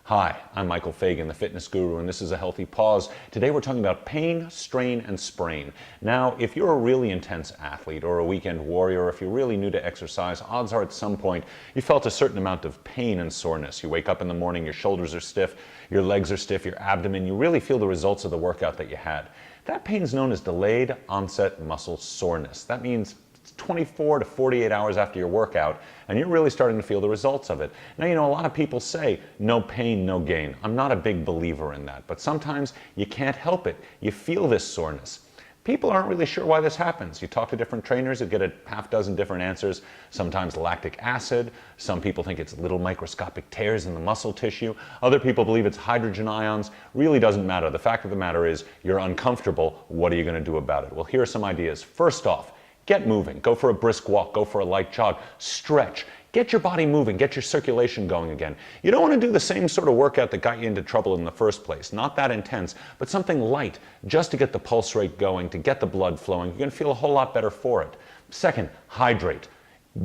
Hi, I'm Michael Fagan, the fitness guru, and this is A Healthy Pause. Today we're talking about pain, strain, and sprain. Now, if you're a really intense athlete or a weekend warrior, or if you're really new to exercise, odds are at some point you felt a certain amount of pain and soreness. You wake up in the morning, your shoulders are stiff, your legs are stiff, your abdomen, you really feel the results of the workout that you had. That pain is known as delayed onset muscle soreness. That means 24 to 48 hours after your workout, and you're really starting to feel the results of it. Now, a lot of people say, no pain, no gain. I'm not a big believer in that, but sometimes you can't help it. You feel this soreness. People aren't really sure why this happens. You talk to different trainers, you get a half dozen different answers. Sometimes lactic acid. Some people think it's little microscopic tears in the muscle tissue. Other people believe it's hydrogen ions. Really doesn't matter. The fact of the matter is, you're uncomfortable. What are you going to do about it? Well, here are some ideas. First off, get moving. Go for a brisk walk. Go for a light jog. Stretch. Get your body moving. Get your circulation going again. You don't want to do the same sort of workout that got you into trouble in the first place. Not that intense, but something light just to get the pulse rate going, to get the blood flowing. You're going to feel a whole lot better for it. Second, hydrate.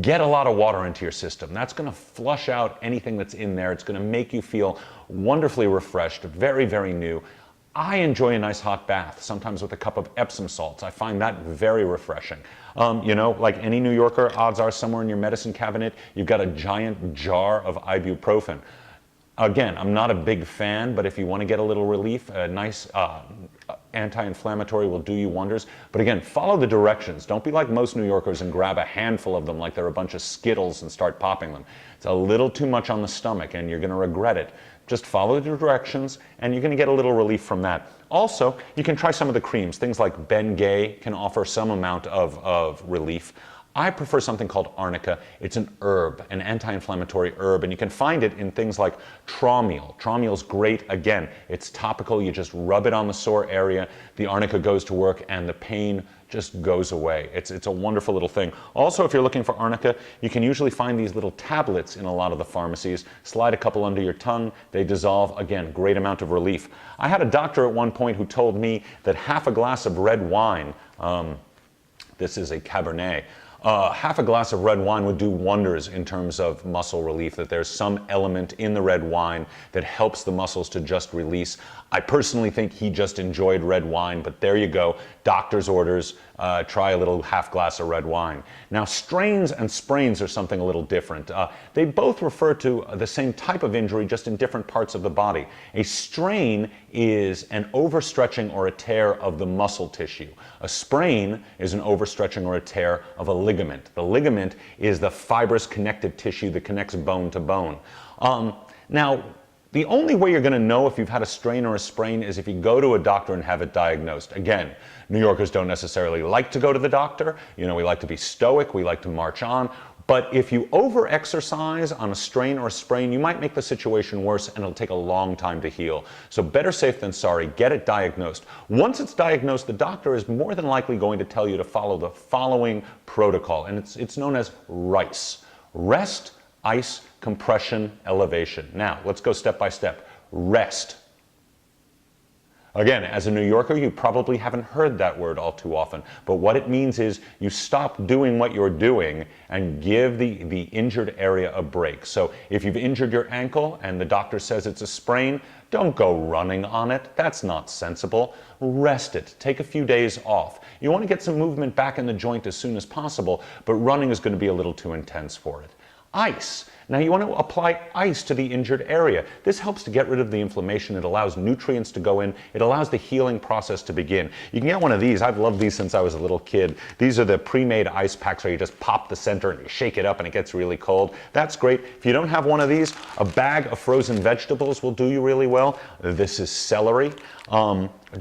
Get a lot of water into your system. That's going to flush out anything that's in there. It's going to make you feel wonderfully refreshed, very, very new. I enjoy a nice hot bath, sometimes with a cup of Epsom salts. I find that very refreshing. Like any New Yorker, odds are somewhere in your medicine cabinet, you've got a giant jar of ibuprofen. Again, I'm not a big fan, but if you want to get a little relief, a nice anti-inflammatory will do you wonders. But again, follow the directions. Don't be like most New Yorkers and grab a handful of them like they're a bunch of Skittles and start popping them. It's a little too much on the stomach and you're going to regret it. Just follow the directions and you're going to get a little relief from that. Also, you can try some of the creams. Things like Bengay can offer some amount of relief. I prefer something called arnica. It's an herb, an anti-inflammatory herb, and you can find it in things like Traumeal. Traumeal's great. Again, it's topical. You just rub it on the sore area. The arnica goes to work and the pain just goes away. It's a wonderful little thing. Also, if you're looking for arnica, you can usually find these little tablets in a lot of the pharmacies. Slide a couple under your tongue. They dissolve. Again, great amount of relief. I had a doctor at one point who told me that half a glass of red wine, this is a Cabernet, half a glass of red wine would do wonders in terms of muscle relief, that there's some element in the red wine that helps the muscles to just release. I personally think he just enjoyed red wine, but there you go. Doctor's orders, try a little half glass of red wine. Now, strains and sprains are something a little different. They both refer to the same type of injury, just in different parts of the body. A strain is an overstretching or a tear of the muscle tissue. A sprain is an overstretching or a tear of a ligament. The ligament is the fibrous connective tissue that connects bone to bone. Now, the only way you're going to know if you've had a strain or a sprain is if you go to a doctor and have it diagnosed. Again, New Yorkers don't necessarily like to go to the doctor. We like to be stoic. We like to march on. But if you over-exercise on a strain or a sprain, you might make the situation worse and it'll take a long time to heal. So better safe than sorry. Get it diagnosed. Once it's diagnosed, the doctor is more than likely going to tell you to follow the following protocol, and it's known as RICE. Rest, ice, compression, elevation. Now, let's go step by step. Rest. Again, as a New Yorker, you probably haven't heard that word all too often, but what it means is you stop doing what you're doing and give the injured area a break. So if you've injured your ankle and the doctor says it's a sprain, don't go running on it. That's not sensible. Rest it. Take a few days off. You want to get some movement back in the joint as soon as possible, but running is going to be a little too intense for it. Ice. Now you want to apply ice to the injured area. This helps to get rid of the inflammation. It allows nutrients to go in. It allows the healing process to begin. You can get one of these. I've loved these since I was a little kid. These are the pre-made ice packs where you just pop the center and you shake it up and it gets really cold. That's great. If you don't have one of these, a bag of frozen vegetables will do you really well. This is celery.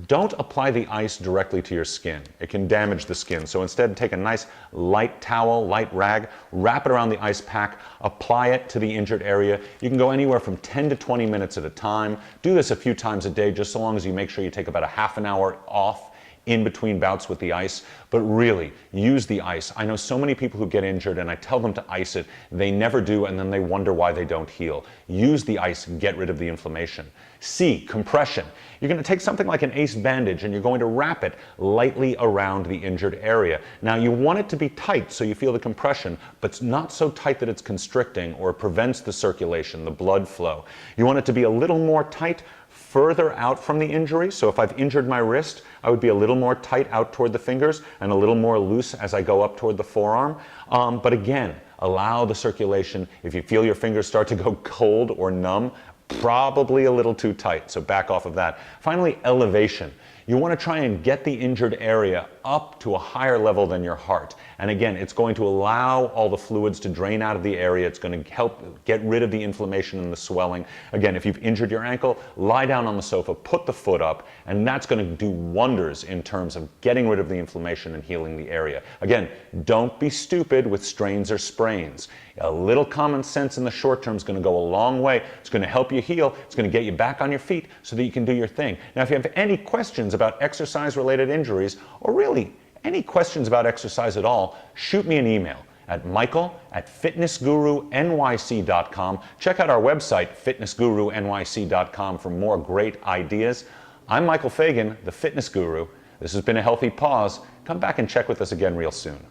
Don't apply the ice directly to your skin. It can damage the skin. So instead, take a nice light towel, light rag, wrap it around the ice pack, apply it to the injured area. You can go anywhere from 10 to 20 minutes at a time. Do this a few times a day, just so long as you make sure you take about a half an hour off in between bouts with the ice, but really use the ice. I know so many people who get injured and I tell them to ice it, they never do, and then they wonder why they don't heal. Use the ice and get rid of the inflammation. C, compression. You're going to take something like an ACE bandage and you're going to wrap it lightly around the injured area. Now you want it to be tight so you feel the compression, but not so tight that it's constricting or prevents the circulation, the blood flow. You want it to be a little more tight further out from the injury. So if I've injured my wrist, I would be a little more tight out toward the fingers and a little more loose as I go up toward the forearm. But again, allow the circulation. If you feel your fingers start to go cold or numb, probably a little too tight, so back off of that. Finally, elevation. You want to try and get the injured area up to a higher level than your heart. And again, it's going to allow all the fluids to drain out of the area. It's going to help get rid of the inflammation and the swelling. Again, if you've injured your ankle, lie down on the sofa, put the foot up, and that's going to do wonders in terms of getting rid of the inflammation and healing the area. Again, don't be stupid with strains or sprains. A little common sense in the short term is going to go a long way. It's going to help you heal. It's going to get you back on your feet so that you can do your thing. Now, if you have any questions about exercise-related injuries, or really any questions about exercise at all, shoot me an email at michael@fitnessgurunyc.com. Check out our website, fitnessgurunyc.com, for more great ideas. I'm Michael Fagan, the Fitness Guru. This has been A Healthy Pause. Come back and check with us again real soon.